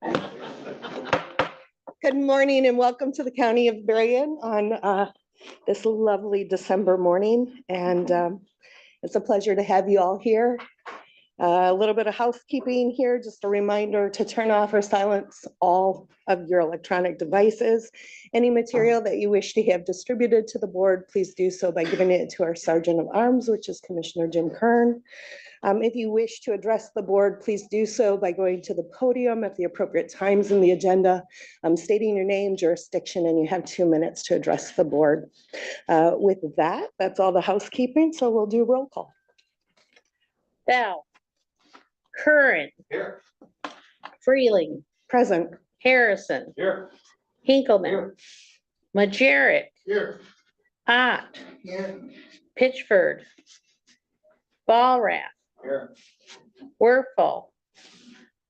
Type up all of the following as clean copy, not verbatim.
Good morning and welcome to the County of Berrien on this lovely December morning. And it's a pleasure to have you all here. A little bit of housekeeping here, just a reminder to turn off or silence all of your electronic devices. Any material that you wish to have distributed to the board, please do so by giving it to our Sergeant of Arms, which is Commissioner Jim Kern. If you wish to address the board, please do so by going to the podium at the appropriate times in the agenda, stating your name, jurisdiction, and you have 2 minutes to address the board. With that, that's all the housekeeping, so we'll do roll call. Bell. Curran. Here. Freeling. Present. Harrison. Here. Hinkleman. Here. Majerick. Here. Ott. Here. Pitchford. Ballrath. Here. Werfel.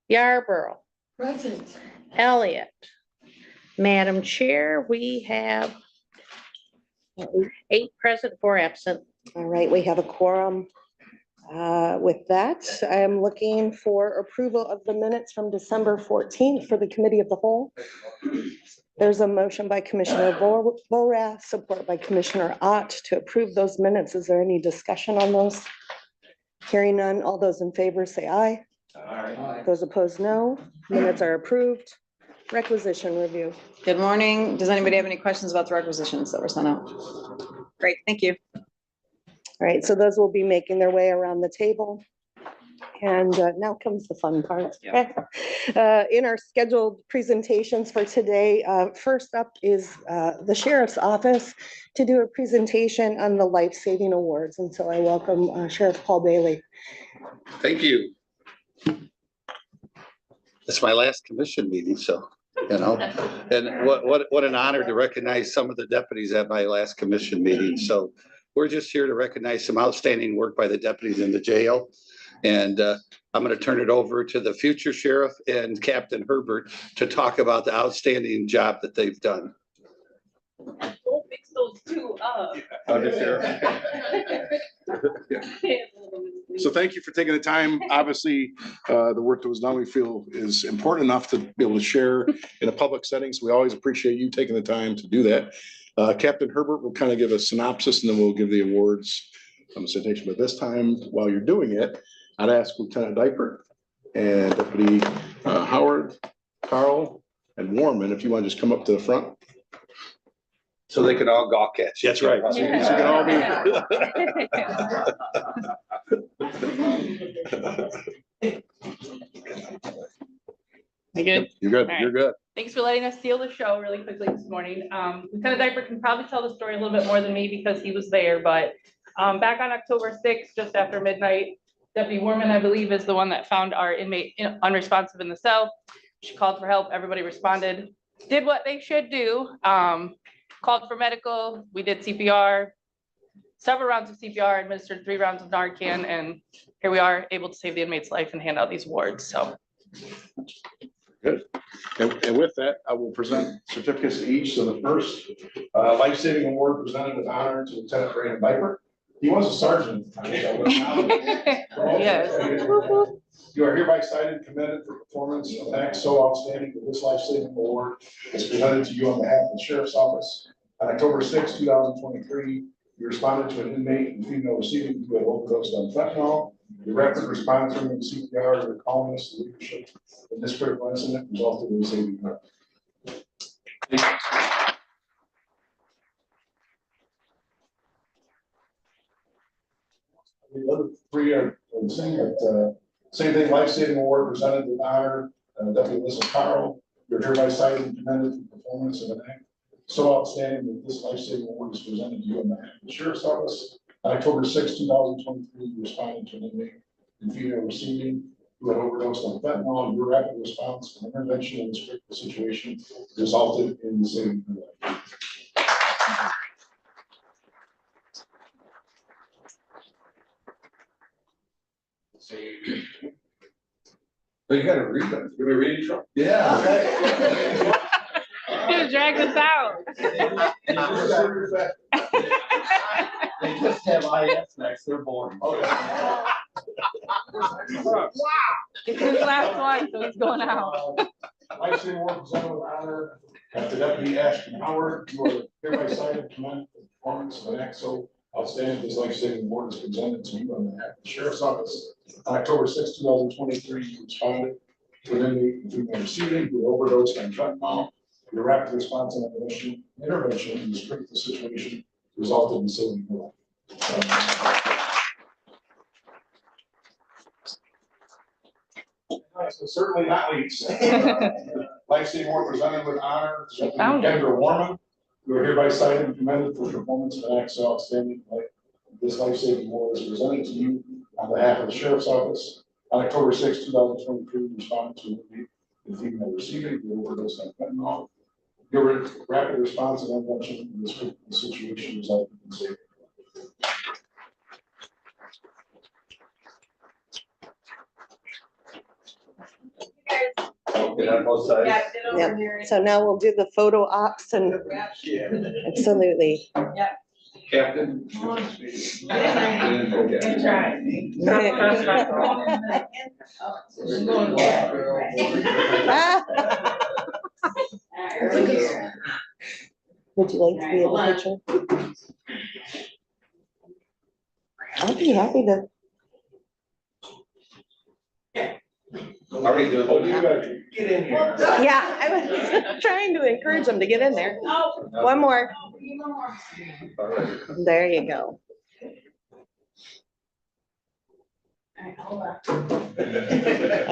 Yarborough. Present. Elliott. Madam Chair, we have 8 present, 4 absent. All right, we have a quorum. With that, I am looking for approval of the minutes from December 14th for the Committee of the Whole. There's a motion by Commissioner Borath, support by Commissioner Ott to approve those minutes. Is there any discussion on those? Hearing none, all those in favor say aye. Aye. Those opposed, no. Minutes are approved. Requisition review. Good morning. Does anybody have any questions about the requisitions that were sent out? Great, thank you. All right, so those will be making their way around the table. And now comes the fun part. In our scheduled presentations for today, first up is the Sheriff's Office to do a presentation on the life-saving awards. And so I welcome Sheriff Paul Bailey. Thank you. It's my last commission meeting, so, you know, and what an honor to recognize some of the deputies at my last commission meeting. So we're just here to recognize some outstanding work by the deputies in the jail. And I'm going to turn it over to the future sheriff and Captain Herbert to talk about the outstanding job that they've done. Don't mix those two up. So thank you for taking the time. Obviously, the work that was done, we feel is important enough to be able to share in a public setting. So we always appreciate you taking the time to do that. Captain Herbert will kind of give a synopsis and then we'll give the awards citation. But this time, while you're doing it, I'd ask Lieutenant Diaper and Deputy Howard, Carl, and Warman, if you want to just come up to the front. So they can all gawk at you. That's right. So you can all be. You good? You're good. All right. You're good. Thanks for letting us steal the show really quickly this morning. Lieutenant Diaper can probably tell the story a little bit more than me because he was there, but back on October 6th, just after midnight, Deputy Warman, I believe, is the one that found our inmate unresponsive in the cell. She called for help. Everybody responded, did what they should do. Called for medical. We did CPR, several rounds of CPR, administered 3 rounds of Narcan, and here we are able to save the inmate's life and hand out these awards. So. Good. And with that, I will present certificates to each. So the first life-saving award presented with honor to Lieutenant Brandon Viper. He was a sergeant at the time. Yes. You are hereby cited and commended for performance of an act so outstanding that this life-saving award is presented to you on behalf of the Sheriff's Office. On October 6, 2023, you responded to an inmate and female receiving who had overdosed on fentanyl. Your rapid response during the CPR, your calmness, and leadership in this critical incident resulted in saving her. The other 3 are the same, but same thing, life-saving award presented with honor, Deputy Alyssa Carl. You're hereby cited and commended for performance of an act so outstanding that this life-saving award is presented to you on behalf of the Sheriff's Office. On October 6, 2023, you responded to an inmate and female receiving who had overdosed on fentanyl. Your rapid response and intervention in this critical situation resulted in the saving her life. So you gotta read them. You want me to read each one? Yeah. Okay. Gonna drag this out. They just have IS next, they're boring. It's his last one, so it's going out. Lifesaving Award presented with honor to Deputy Ashton Howard. You are hereby cited to commend the performance of an EXO outstanding. This lifesaving award is presented to you on behalf of the Sheriff's Office. On October 6, 2023, you responded to an inmate receiving who overdosed on fentanyl. Your rapid response and intervention in this critical situation resulted in saving her life. So certainly not least, lifesaving award presented with honor to Kendra Warman. You are hereby cited and commended for performance of an EXO outstanding. This lifesaving award is presented to you on behalf of the Sheriff's Office. On October 6, 2023, you responded to the female receiving who overdosed on fentanyl. Your rapid response and intervention in this critical situation resulted in saving. Get on both sides. Yeah. So now we'll do the photo ops and absolutely. Captain. Would you like to be in the picture? I'll be happy to. Are we doing? Oh, you gotta get in here. Yeah, I was trying to encourage them to get in there. One more. All right. There you go. I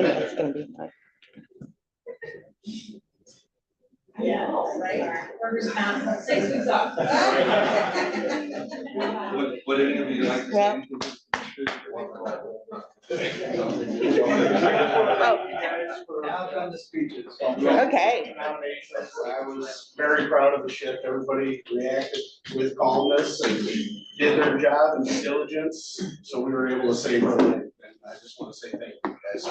know it's gonna be fun. What interview you like? Well. Now come the speeches. Okay. Nominations. I was very proud of the shift. Everybody reacted with calmness and did their job and due diligence. So we were able to save her life. And I just want to say thank you guys.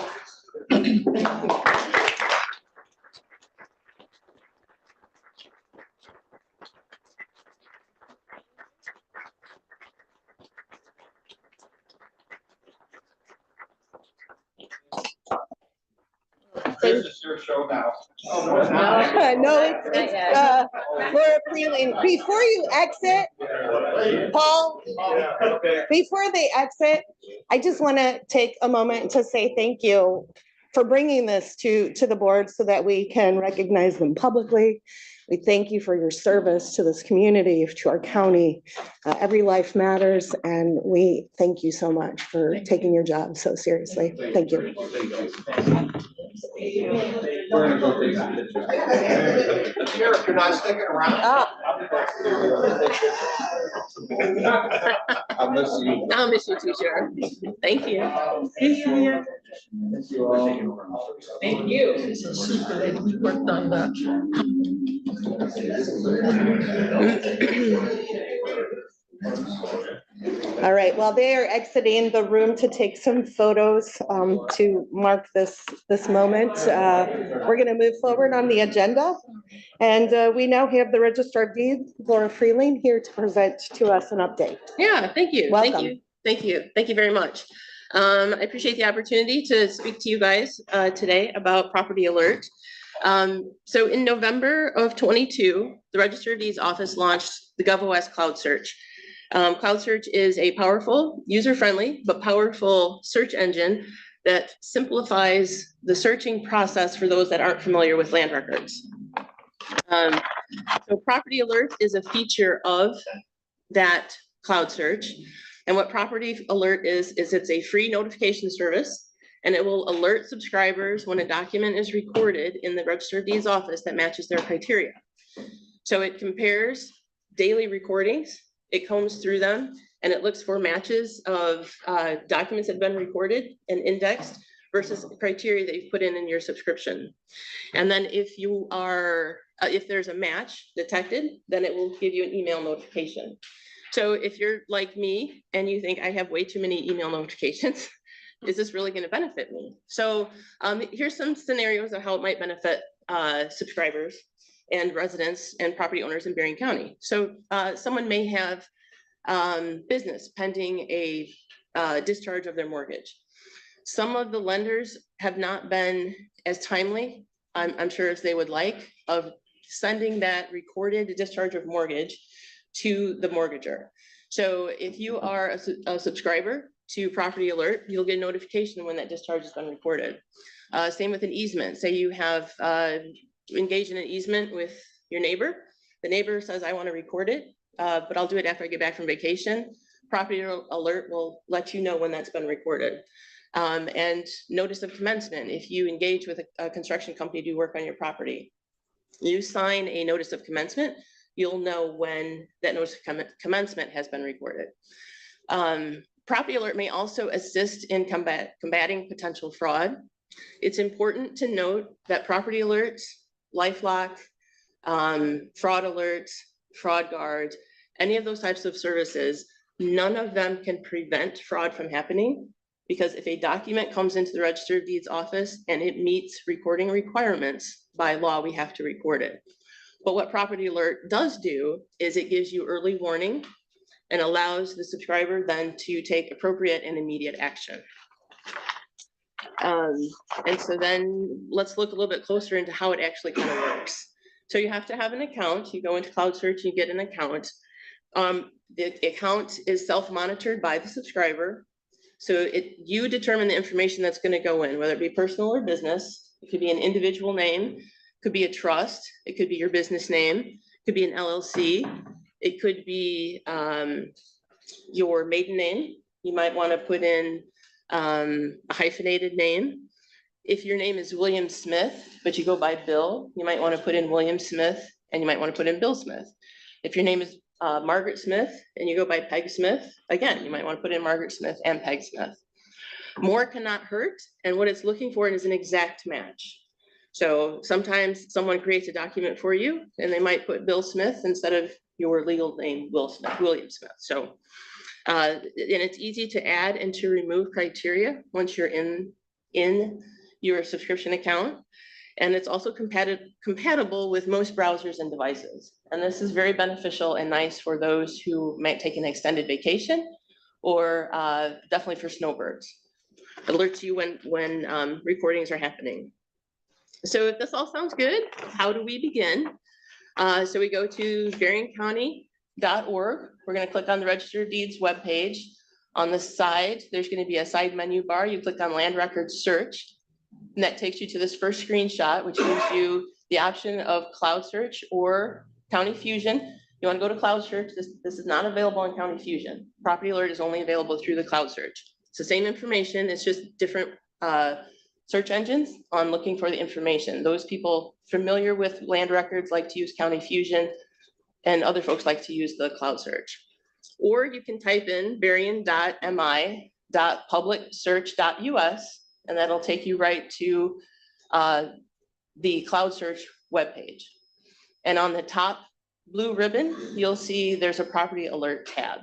This is your show now. No, it's Laura Freeling. Before you exit, Paul, before they exit, I just want to take a moment to say thank you for bringing this to the board so that we can recognize them publicly. We thank you for your service to this community, to our county. Every life matters, and we thank you so much for taking your job so seriously. Thank you. We're gonna go take some pictures. Sheriff, you're not sticking around? I'll miss you. I'll miss you too, Sheriff. Thank you. Thank you. This is super that we worked on that. All right, while they are exiting the room to take some photos to mark this moment, we're going to move forward on the agenda. And we now have the Registrar of Deeds, Laura Freeling, here to present to us an update. Yeah, thank you. Welcome. Thank you. Thank you. Thank you very much. I appreciate the opportunity to speak to you guys today about Property Alert. So in November of 22, the Register of Deeds office launched the GovOS Cloud Search. Cloud Search is a powerful, user-friendly, but powerful search engine that simplifies the searching process for those that aren't familiar with land records. So Property Alert is a feature of that cloud search. And what Property Alert is it's a free notification service, and it will alert subscribers when a document is recorded in the Register of Deeds office that matches their criteria. So it compares daily recordings, it combs through them, and it looks for matches of documents that have been recorded and indexed versus criteria that you've put in your subscription. And then if you are, if there's a match detected, then it will give you an email notification. So if you're like me and you think I have way too many email notifications, is this really going to benefit me? So here's some scenarios of how it might benefit subscribers and residents and property owners in Berrien County. So someone may have business pending a discharge of their mortgage. Some of the lenders have not been as timely I'm sure as they would like, of sending that recorded discharge of mortgage to the mortgager. So if you are a subscriber to Property Alert, you'll get a notification when that discharge has been recorded. Same with an easement. Say you have engaged in an easement with your neighbor. The neighbor says, I want to record it, but I'll do it after I get back from vacation. Property Alert will let you know when that's been recorded. And notice of commencement, if you engage with a construction company to do work on your property, you sign a notice of commencement, you'll know when that notice of commencement has been recorded. Property Alert may also assist in combating potential fraud. It's important to note that Property Alerts, LifeLock, fraud alerts, fraud guards, any of those types of services, none of them can prevent fraud from happening, because if a document comes into the Register of Deeds office and it meets recording requirements, by law, we have to record it. But what Property Alert does do is it gives you early warning and allows the subscriber then to take appropriate and immediate action. And so then let's look a little bit closer into how it actually kind of works. So you have to have an account. You go into Cloud Search, you get an account. The account is self-monitored by the subscriber. So you determine the information that's going to go in, whether it be personal or business. It could be an individual name, could be a trust, it could be your business name, it could be an LLC, it could be your maiden name. You might want to put in a hyphenated name. If your name is William Smith, but you go by Bill, you might want to put in William Smith, and you might want to put in Bill Smith. If your name is Margaret Smith and you go by Peg Smith, again, you might want to put in Margaret Smith and Peg Smith. More cannot hurt, and what it's looking for is an exact match. So sometimes someone creates a document for you and they might put Bill Smith instead of your legal name, William Smith. So, and it's easy to add and to remove criteria once you're in your subscription account. And it's also compatible with most browsers and devices. And this is very beneficial and nice for those who might take an extended vacation, or definitely for snowbirds. It alerts you when recordings are happening. So if this all sounds good, how do we begin? So we go to berriencounty.org. We're going to click on the Register of Deeds webpage. On the side, there's going to be a side menu bar. You click on Land Records Search, and that takes you to this first screenshot, which gives you the option of Cloud Search or County Fusion. You want to go to Cloud Search. This is not available in County Fusion. Property Alert is only available through the Cloud Search. It's the same information. It's just different search engines on looking for the information. Those people familiar with land records like to use County Fusion, and other folks like to use the Cloud Search. Or you can type in berrien.mi.publicsearch.us, and that'll take you right to the Cloud Search webpage. And on the top blue ribbon, you'll see there's a Property Alert tab.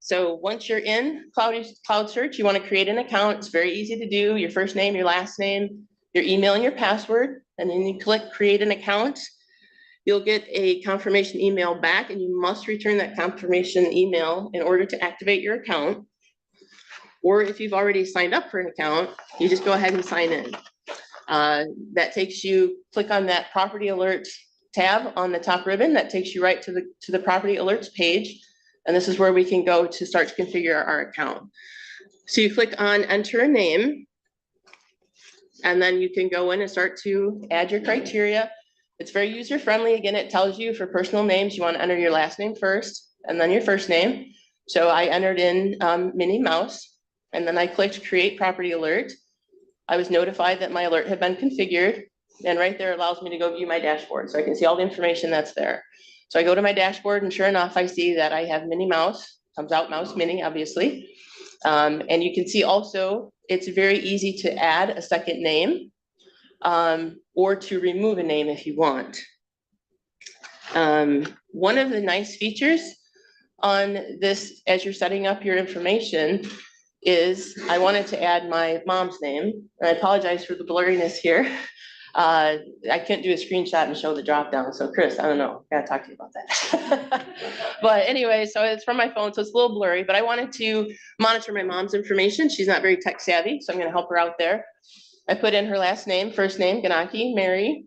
So once you're in Cloud Search, you want to create an account. It's very easy to do. Your first name, your last name, your email, and your password. And then you click Create an Account. You'll get a confirmation email back, and you must return that confirmation email in order to activate your account. Or if you've already signed up for an account, you just go ahead and sign in. That takes you, click on that Property Alert tab on the top ribbon. That takes you right to the Property Alerts page. And this is where we can go to start to configure our account. So you click on Enter a Name, and then you can go in and start to add your criteria. It's very user-friendly. Again, it tells you for personal names, you want to enter your last name first, and then your first name. So I entered in Minnie Mouse, and then I clicked Create Property Alert. I was notified that my alert had been configured, and right there allows me to go view my dashboard, so I can see all the information that's there. So I go to my dashboard, and sure enough, I see that I have Minnie Mouse, comes out Mouse Minnie, obviously. And you can see also, it's very easy to add a second name or to remove a name if you want. One of the nice features on this, as you're setting up your information, is I wanted to add my mom's name. And I apologize for the blurriness here. I couldn't do a screenshot and show the drop down. So Chris, I don't know, I gotta talk to you about that. But anyway, so it's from my phone, so it's a little blurry, but I wanted to monitor my mom's information. She's not very tech savvy, so I'm gonna help her out there. I put in her last name, first name, Ganaki, Mary.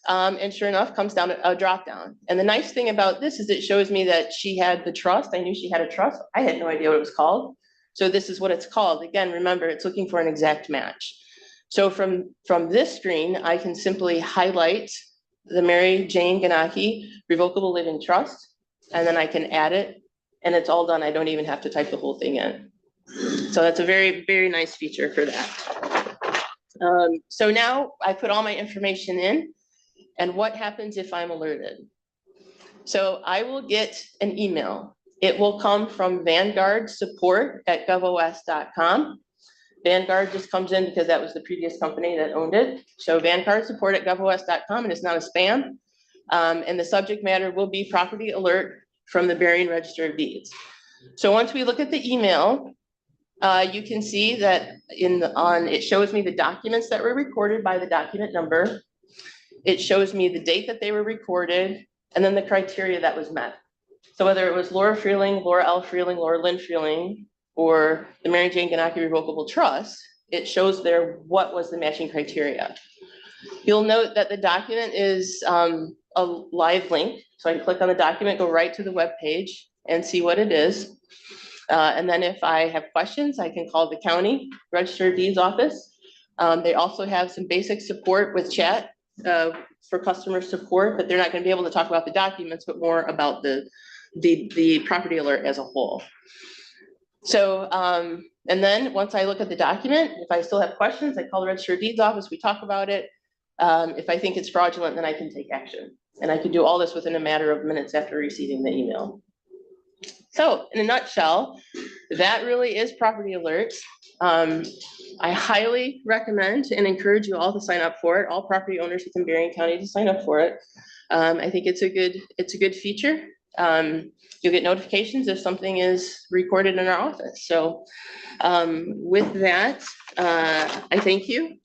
And sure enough, comes down a drop down. And the nice thing about this is it shows me that she had the trust. I knew she had a trust. I had no idea what it was called. So this is what it's called. Again, remember, it's looking for an exact match. So from this screen, I can simply highlight the Mary Jane Ganaki Revocable Living Trust, and then I can add it, and it's all done. I don't even have to type the whole thing in. So that's a very, very nice feature for that. So now I put all my information in, and what happens if I'm alerted? So I will get an email. It will come from Vanguard support@govos.com. Vanguard just comes in because that was the previous company that owned it. So Vanguard support@govos.com, and it's not a spam. And the subject matter will be property alert from the Berrien Register of Deeds. So once we look at the email, you can see that it shows me the documents that were recorded by the document number. It shows me the date that they were recorded, and then the criteria that was met. So whether it was Laura Freeling, Laura L. Freeling, Laura Lynn Freeling, or the Mary Jane Ganaki Revocable Trust, it shows there what was the matching criteria. You'll note that the document is a live link. So I can click on the document, go right to the web page and see what it is. And then if I have questions, I can call the county Register of Deeds office. They also have some basic support with chat for customer support, but they're not going to be able to talk about the documents, but more about the property alert as a whole. So, and then once I look at the document, if I still have questions, I call the Register of Deeds office, we talk about it. If I think it's fraudulent, then I can take action. And I can do all this within a matter of minutes after receiving the email. So in a nutshell, that really is property alerts. I highly recommend and encourage you all to sign up for it, all property owners within Berrien County to sign up for it. I think it's a good feature. You'll get notifications if something is recorded in our office. So with that, I thank you.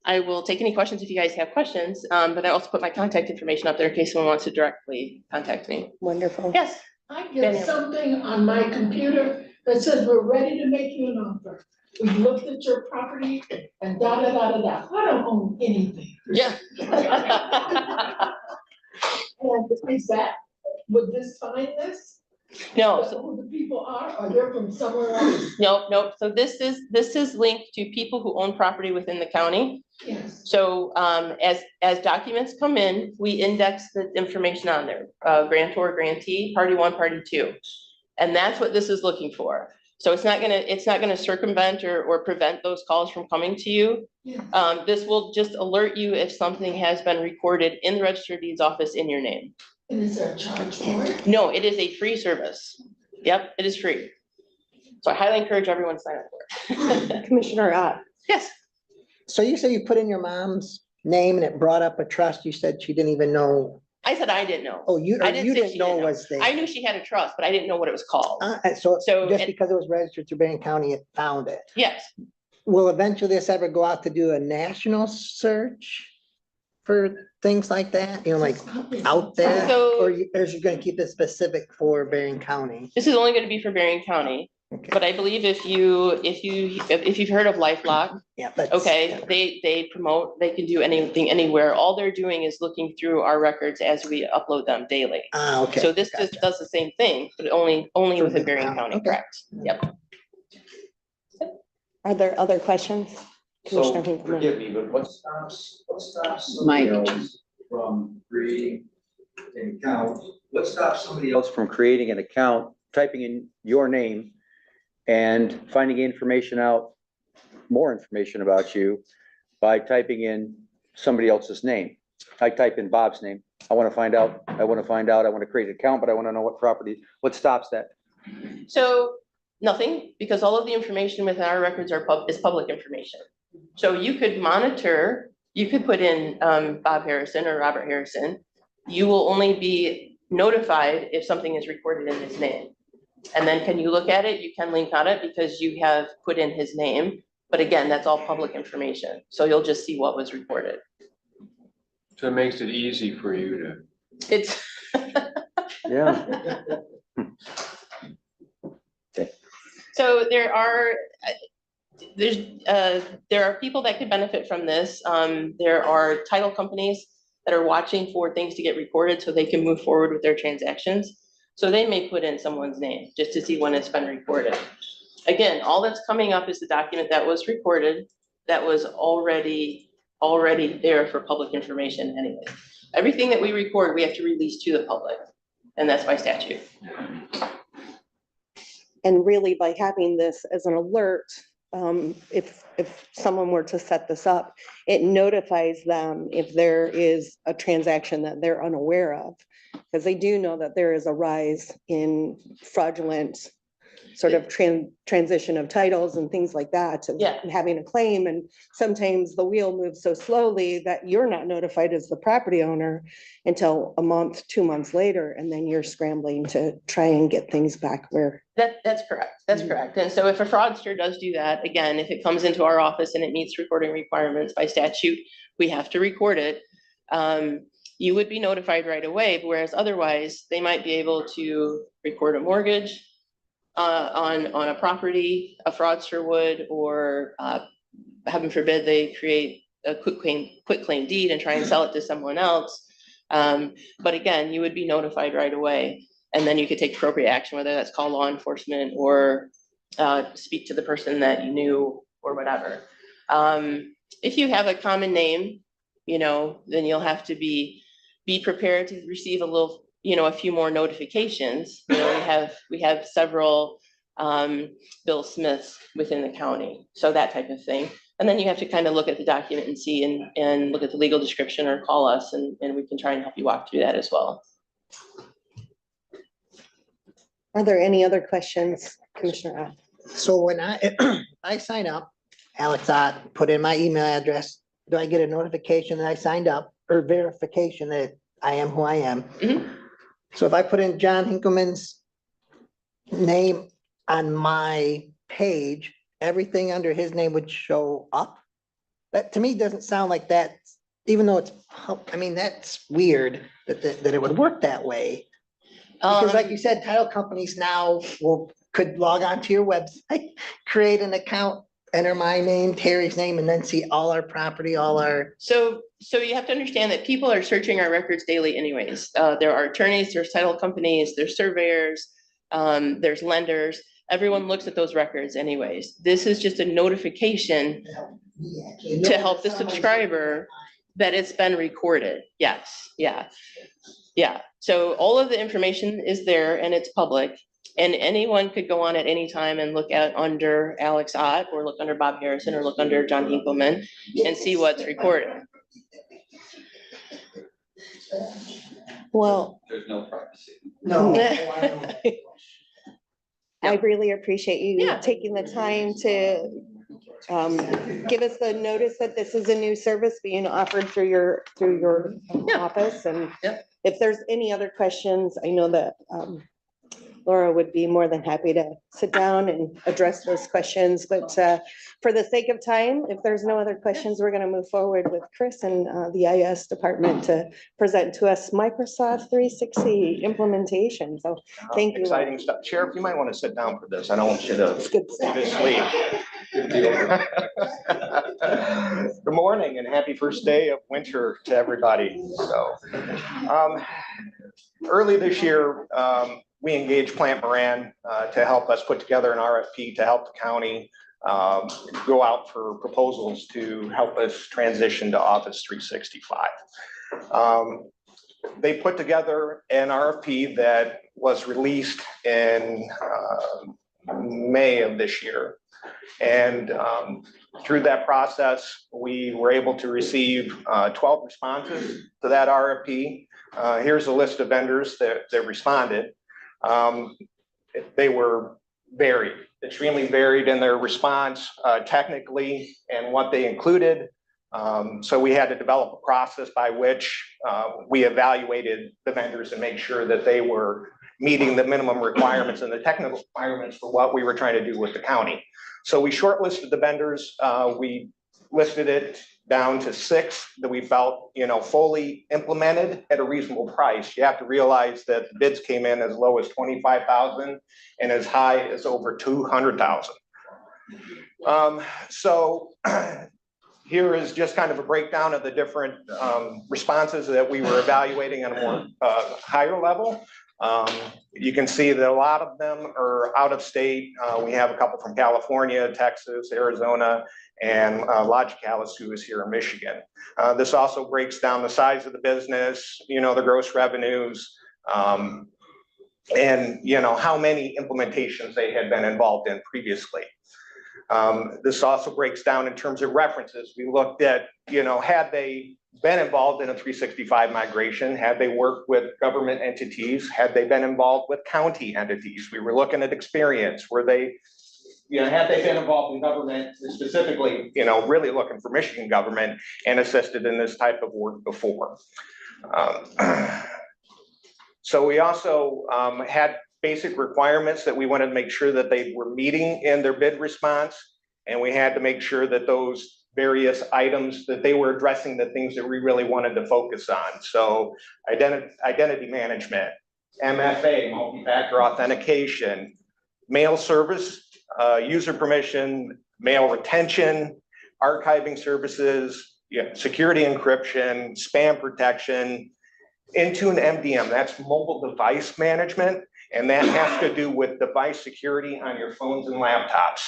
I will take any questions if you guys have questions, but I also put my contact information up there in case someone wants to directly contact me. Wonderful. Yes. I get something on my computer that says we're ready to make you an offer. We looked at your property and da da da da da. I don't own anything. Yeah. And is that, would this find this? No, Is that who the people are they're from somewhere else? nope. So this is linked to people who own property within the county. Yes. So as documents come in, we index the information on there, grantor, grantee, party one, party two. And that's what this is looking for. So it's not gonna circumvent or prevent those calls from coming to you. Yeah. This will just alert you if something has been recorded in the Register of Deeds office in your name. And is there a charge for it? No, it is a free service. Yep, it is free. So I highly encourage everyone to sign up for it. Commissioner, Yes. So you said you put in your mom's name and it brought up a trust. You said she didn't even know. I said I didn't know. Oh, you I didn't say didn't she know didn't know. was there. I knew she had a trust, but I didn't know what it was called. So So just it- because it was registered through Berrien County, it found it. Yes. Will eventually this ever go out to do a national search for things like that? You know, like out there? So- Or is you gonna keep it specific for Berrien County? This is only going to be for Berrien County, Okay. but I believe if you've heard of LifeLock, Yeah, but. okay, they promote, they can do anything, anywhere. All they're doing is looking through our records as we upload them daily. Okay. So this just gotcha. does the same thing, but only For within the Berrien county, County, okay. correct? Yep. are there other questions? So, Commissioner Hinkle. forgive me, but what stops Mike. somebody else from creating an account? What stops somebody else from creating an account, typing in your name and finding information out, more information about you by typing in somebody else's name? I type in Bob's name. I want to find out, I want to create an account, but I want to know what property, what stops that? So nothing, because all of the information within our records is public information. So you could monitor, you could put in Bob Harrison or Robert Harrison. You will only be notified if something is recorded in his name. And then can you look at it? You can link on it because you have put in his name. But again, that's all public information. So you'll just see what was recorded. So it makes it easy for you to. It's, Yeah. so there are, There are people that could benefit from this. There are title companies that are watching for things to get recorded so they can move forward with their transactions. So they may put in someone's name just to see when it's been recorded. Again, all that's coming up is the document that was recorded, that was already there for public information anyway. Everything that we record, we have to release to the public, and that's by statute. And really by having this as an alert, if someone were to set this up, it notifies them if there is a transaction that they're unaware of. Because they do know that there is a rise in fraudulent sort of transition of titles and things like that. And Yeah. having a claim, and sometimes the wheel moves so slowly that you're not notified as the property owner until a month, 2 months later, and then you're scrambling to try and get things back where. That's correct. That's correct. And so if a fraudster does do that, again, if it comes into our office and it meets recording requirements by statute, we have to record it. You would be notified right away, whereas otherwise they might be able to record a mortgage on a property, a fraudster would, or heaven forbid, they create a quit claim deed and try and sell it to someone else. But again, you would be notified right away, and then you could take appropriate action, whether that's call law enforcement or speak to the person that you knew or whatever. If you have a common name, then you'll have to be prepared to receive a few more notifications. We have several Bill Smiths within the county, so that type of thing. And then you have to kind of look at the document and see and look at the legal description, or call us and we can try and help you walk through that as well. Are there any other questions, Commissioner Ott? So when I sign up, Alex Ott, put in my email address, do I get a notification that I signed up, or verification that I am who I am? Mhm. So if I put in John Hinkleman's name on my page, everything under his name would show up? That to me doesn't sound like that, even though that's weird that it would work that way. Because like you said, title companies now could log on to your website, create an account, enter my name, Terry's name, and then see all our property, all our. So you have to understand that people are searching our records daily anyways. There are attorneys, there's title companies, there's surveyors, there's lenders. Everyone looks at those records anyways. This is just a notification to help the subscriber that it's been recorded. Yes, yeah. So all of the information is there and it's public, and anyone could go on at any time and look at under Alex Ott, or look under Bob Harrison, or look under John Hinkleman and see what's recorded. Well, There's no privacy. No. I really appreciate you Yeah. taking the time to give us the notice that this is a new service being offered through your Yeah. office. And Yep. if there's any other questions, I know that Laura would be more than happy to sit down and address those questions. But for the sake of time, if there's no other questions, we're going to move forward with Chris and the IS department to present to us Microsoft 360 implementation. So thank you. Exciting stuff. Sheriff, you might want to sit down for this. I don't want you to It's good be stuff. asleep. Good morning and happy first day of winter to everybody. So, early this year, we engaged Plant Moran to help us put together an RFP to help the county go out for proposals to help us transition to Office 365. They put together an RFP that was released in May of this year. And through that process, we were able to receive 12 responses to that RFP. Here's a list of vendors that responded. They were extremely varied in their response technically and what they included. So we had to develop a process by which we evaluated the vendors and make sure that they were meeting the minimum requirements and the technical requirements for what we were trying to do with the county. So we shortlisted the vendors. We listed it down to 6 that we felt, fully implemented at a reasonable price. You have to realize that the bids came in as low as $25,000 and as high as over $200,000. So here is just kind of a breakdown of the different responses that we were evaluating on a more higher level. You can see that a lot of them are out of state. We have a couple from California, Texas, Arizona, and Logicalis, who is here in Michigan. This also breaks down the size of the business, you know, the gross revenues, and you know, how many implementations they had been involved in previously. This also breaks down in terms of references. We looked at, you know, had they been involved in a 365 migration, had they worked with government entities, had they been involved with county entities. We were looking at experience. Were they, you know, had they been involved in government, specifically, you know, really looking for Michigan government and assisted in this type of work before. So we also had basic requirements that we wanted to make sure that they were meeting in their bid response. And we had to make sure that those various items that they were addressing, the things that we really wanted to focus on. So identity management, MFA, multi-factor authentication, mail service, user permission, mail retention, archiving services, security encryption, spam protection, Intune MDM, that's mobile device management. And that has to do with device security on your phones and laptops.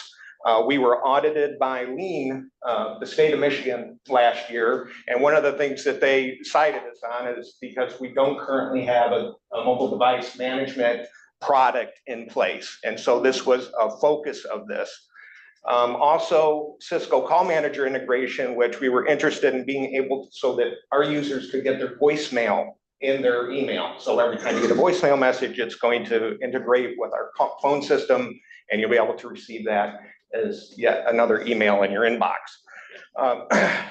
We were audited by Lean, the state of Michigan last year. And one of the things that they cited us on is because we don't currently have a mobile device management product in place. And so this was a focus of this. Also Cisco Call Manager integration, which we were interested in being able to, so that our users could get their voicemail in their email. So every time you get a voicemail message, it's going to integrate with our phone system and you'll be able to receive that as yet another email in your inbox.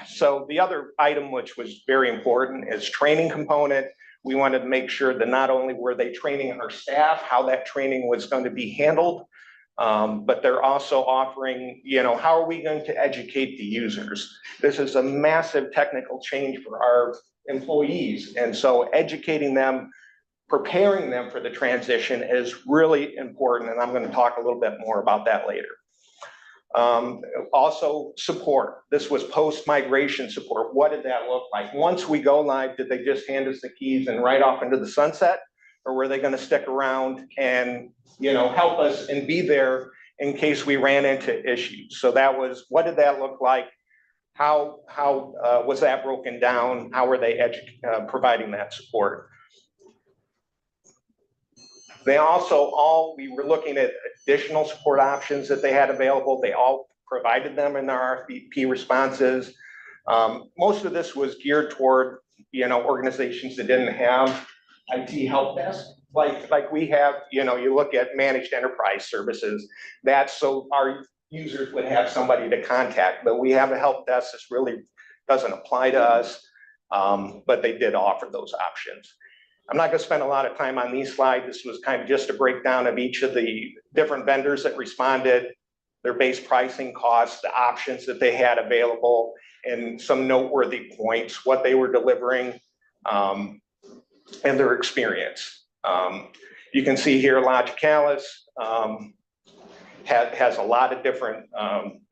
So the other item, which was very important, is training component. We wanted to make sure that not only were they training our staff, how that training was going to be handled, but they're also offering, you know, how are we going to educate the users? This is a massive technical change for our employees. And so educating them, preparing them for the transition is really important. And I'm going to talk a little bit more about that later. Also support. This was post-migration support. What did that look like? Once we go live, did they just hand us the keys and ride off into the sunset? Or were they going to stick around and, you know, help us and be there in case we ran into issues? So that was, what did that look like? How was that broken down? How were they providing that support? They also we were looking at additional support options that they had available. They all provided them in their RFP responses. Most of this was geared toward, you know, organizations that didn't have IT help desk. Like we have, you know, you look at managed enterprise services, that's so our users would have somebody to contact, but we have a help desk. This really doesn't apply to us, but they did offer those options. I'm not going to spend a lot of time on these slides. This was kind of just a breakdown of each of the different vendors that responded, their base pricing costs, the options that they had available, and some noteworthy points, what they were delivering, and their experience. You can see here Logicalis has a lot of different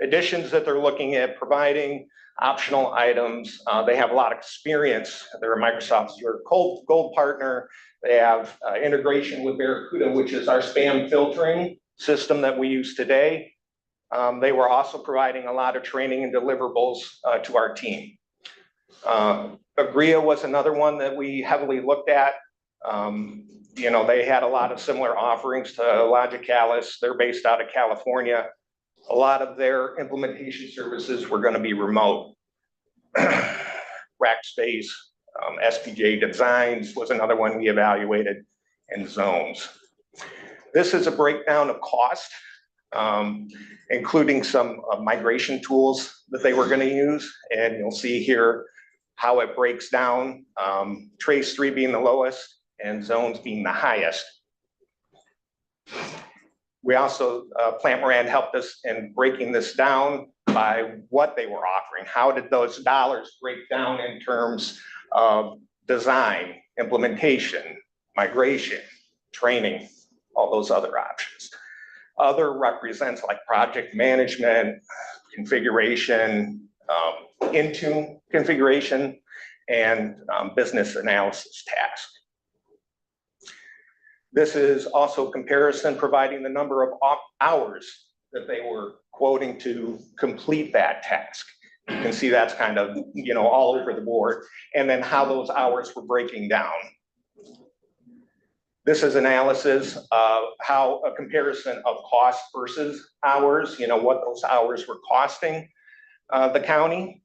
additions that they're looking at providing, optional items. They have a lot of experience. They're a Microsoft Azure Gold partner. They have integration with Barracuda, which is our spam filtering system that we use today. They were also providing a lot of training and deliverables to our team. Agria was another one that we heavily looked at. You know, they had a lot of similar offerings to Logicalis. They're based out of California. A lot of their implementation services were going to be remote. Rackspace, SPJ Designs was another one we evaluated, and Zones. This is a breakdown of cost, including some migration tools that they were going to use. And you'll see here how it breaks down, Trace3 being the lowest and Zones being the highest. We also, Plant Moran helped us in breaking this down by what they were offering. How did those dollars break down in terms of design, implementation, migration, training, all those other options. Other represents like project management, configuration, Intune configuration, and business analysis task. This is also comparison providing the number of hours that they were quoting to complete that task. You can see that's kind of, all over the board, and then how those hours were breaking down. This is analysis of how a comparison of cost versus hours, what those hours were costing the county.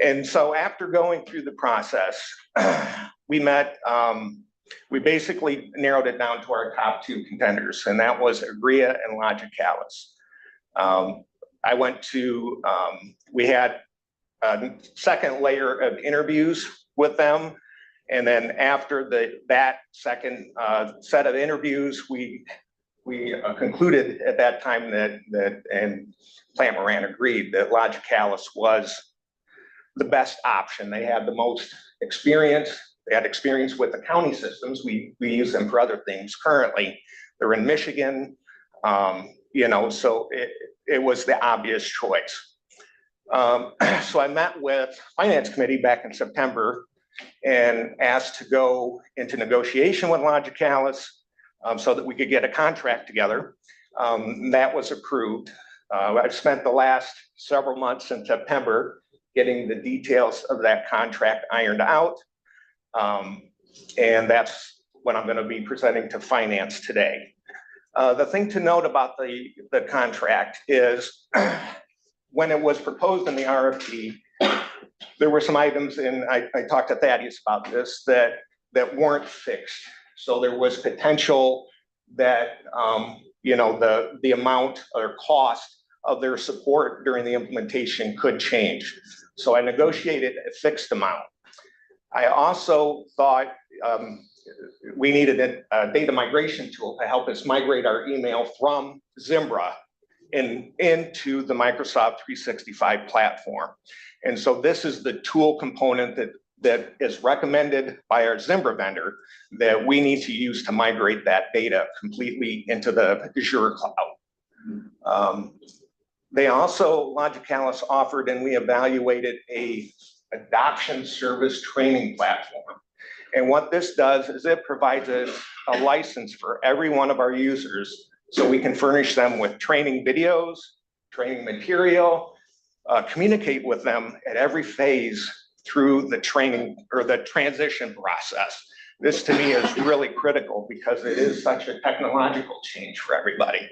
And so after going through the process, we met, we basically narrowed it down to our top 2 contenders, and that was Agria and Logicalis. I went to, we had a second layer of interviews with them. And then after that second set of interviews, we concluded at that time that and Plant Moran agreed that Logicalis was the best option. They had the most experience. They had experience with the county systems. We use them for other things currently. They're in Michigan, so it was the obvious choice. So I met with Finance Committee back in September and asked to go into negotiation with Logicalis so that we could get a contract together. That was approved. I've spent the last several months in September getting the details of that contract ironed out. And that's what I'm going to be presenting to Finance today. The thing to note about the contract is when it was proposed in the RFP, there were some items, and I talked to Thaddeus about this, that weren't fixed. So there was potential that, the amount or cost of their support during the implementation could change. So I negotiated a fixed amount. I also thought we needed a data migration tool to help us migrate our email from Zimbra into the Microsoft 365 platform. And so this is the tool component that is recommended by our Zimbra vendor that we need to use to migrate that data completely into the Azure cloud. They also, Logicalis offered, and we evaluated a adoption service training platform. And what this does is it provides us a license for every one of our users so we can furnish them with training videos, training material, communicate with them at every phase through the training or the transition process. This to me is really critical because it is such a technological change for everybody.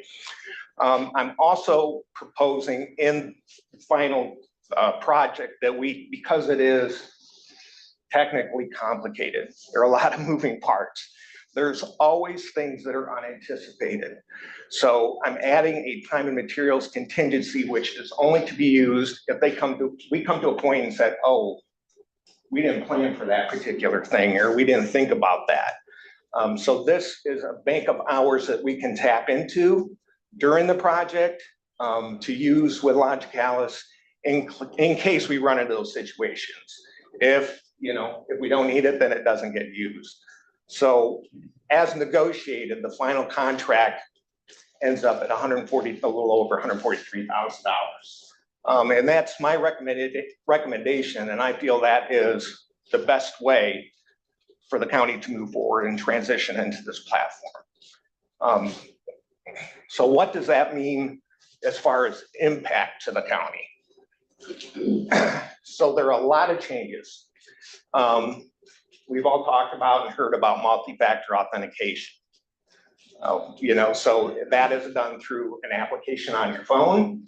I'm also proposing in the final project that because it is technically complicated, there are a lot of moving parts. There's always things that are unanticipated. So I'm adding a time and materials contingency, which is only to be used if we come to a point and said, oh, we didn't plan for that particular thing, or we didn't think about that. So this is a bank of hours that we can tap into during the project to use with Logicalis in case we run into those situations. If we don't need it, then it doesn't get used. So as negotiated, the final contract ends up at a little over $143,000. And that's my recommendation, and I feel that is the best way for the county to move forward and transition into this platform. So what does that mean as far as impact to the county? So there are a lot of changes. We've all talked about and heard about multi-factor authentication. So that is done through an application on your phone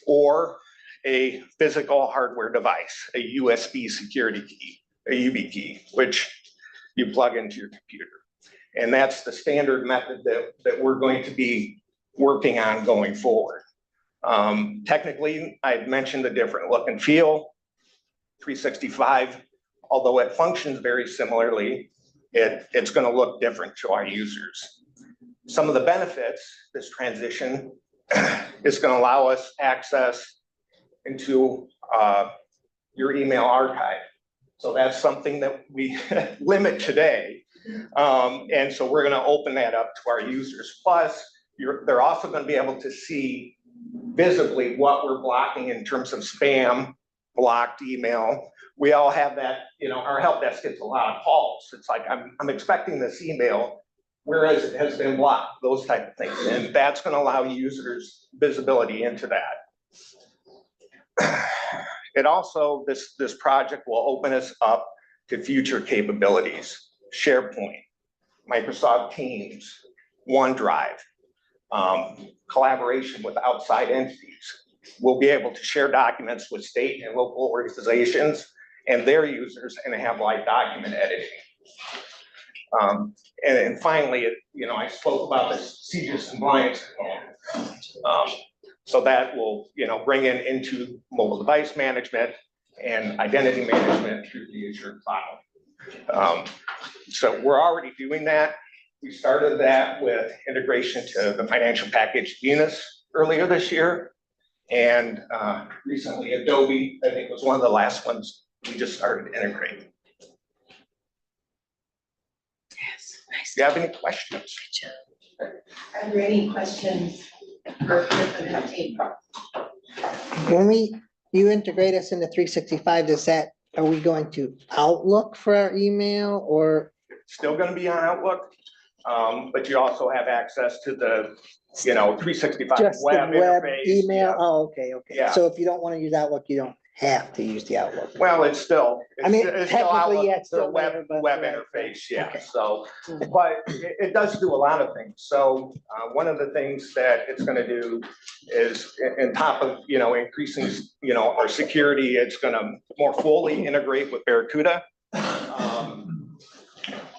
or a physical hardware device, a USB security key, a YubiKey, which you plug into your computer. And that's the standard method that we're going to be working on going forward. Technically, I've mentioned the different look and feel. 365, although it functions very similarly, it's going to look different to our users. Some of the benefits, this transition is going to allow us access into your email archive. So that's something that we limit today. And so we're gonna open that up to our users. Plus, they're also gonna be able to see visibly what we're blocking in terms of spam, blocked email. We all have that, our help desk gets a lot of calls. It's like, I'm expecting this email, whereas it has been blocked, those type of things. And that's gonna allow users visibility into that. It also, this project will open us up to future capabilities, SharePoint, Microsoft Teams, OneDrive, collaboration with outside entities. We'll be able to share documents with state and local organizations and their users and have live document editing. And then finally, I spoke about this CJIS compliance component. So that will, bring into mobile device management and identity management through the Azure cloud. So we're already doing that. We started that with integration to the financial package Venus earlier this year. And recently Adobe, I think, was one of the last ones we just started integrating. Yes, nice. Do you have any questions? Are there any questions for Chris and her team? When you integrate us into 365, are we going to Outlook for our email or? Still gonna be on Outlook, but you also have access to the, 365 Just the web web interface. email? Yeah. Oh, okay. Yeah. So if you don't want to use Outlook, you don't have to use the Outlook. Well, it's still. I mean, it's still technically, Outlook, yeah, it's the still web there, but- web right, interface, yeah, okay. so, but it does do a lot of things. So, one of the things that it's gonna do is, in top of, increasing, our security, it's gonna more fully integrate with Barracuda.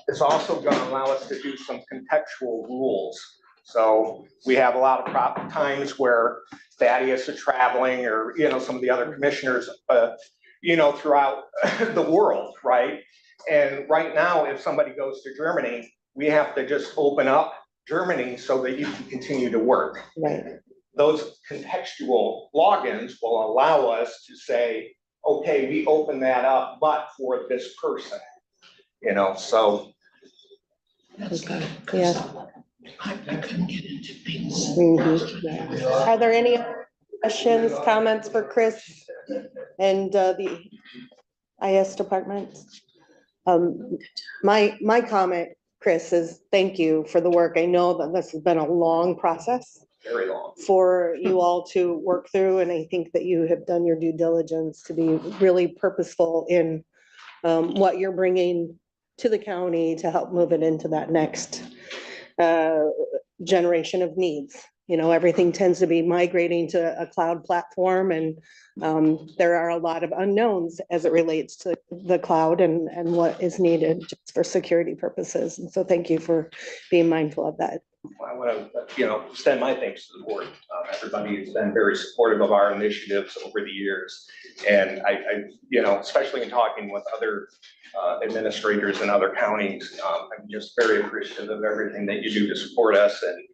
It's also gonna allow us to do some contextual rules. So we have a lot of times where Thaddeus is traveling, or, some of the other commissioners, throughout the world, right? And right now, if somebody goes to Germany, we have to just open up Germany so that you can continue to work. Right. Those contextual logins will allow us to say, okay, we open that up, but for this person, so. Okay, yeah. I couldn't get into things. Mhm. Are there any questions, comments for Chris and the IS department? My comment, Chris, is thank you for the work. I know that this has been a long process Very long. for you all to work through, and I think that you have done your due diligence to be really purposeful in what you're bringing to the county to help move it into that next generation of needs. Everything tends to be migrating to a cloud platform, and there are a lot of unknowns as it relates to the cloud and what is needed just for security purposes. And so thank you for being mindful of that. I want to, extend my thanks to the board. Everybody has been very supportive of our initiatives over the years. And I especially in talking with other administrators in other counties, I'm just very appreciative of everything that you do to support us. And,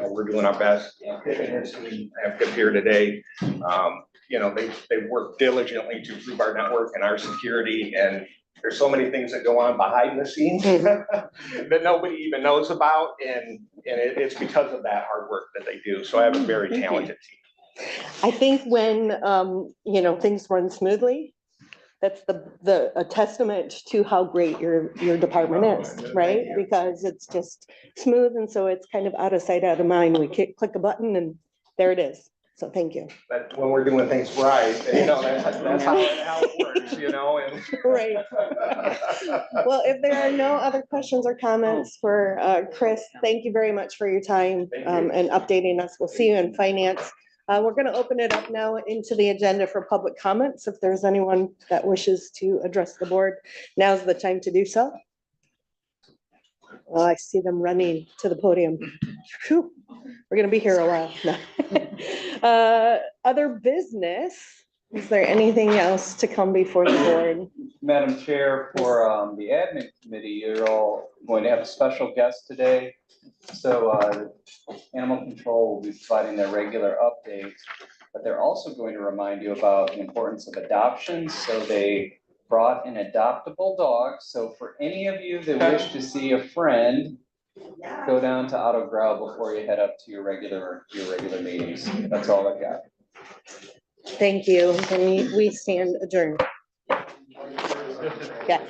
we're doing our best. Kip and his team, I have Kip here today. They've worked diligently to improve our network and our security. And there's so many things that go on behind the scenes that nobody even knows about. And it's because of that hard work that they do. So I have a very talented team. I think when, things run smoothly, that's a testament to how great your department is, right? Because it's just smooth, and so it's kind of out of sight, out of mind. We click a button and there it is. So thank you. But when we're doing things right, that's how it works, and. Right. Well, if there are no other questions or comments for Chris, thank you very much for your time and updating us. We'll see you in finance. We're going to open it up now into the agenda for public comments. If there's anyone that wishes to address the board, now's the time to do so. Oh, I see them running to the podium. Whew. We're going to be here a while. Other business. Is there anything else to come before the board? Madam Chair, for the admin committee, you're all going to have a special guest today. So Animal Control will be providing their regular updates, but they're also going to remind you about the importance of adoption. So they brought an adoptable dog. So for any of you that wish to see a friend, go down to Otto Grau before you head up to your regular meetings. That's all I've got. Thank you. And we stand adjourned. Yeah.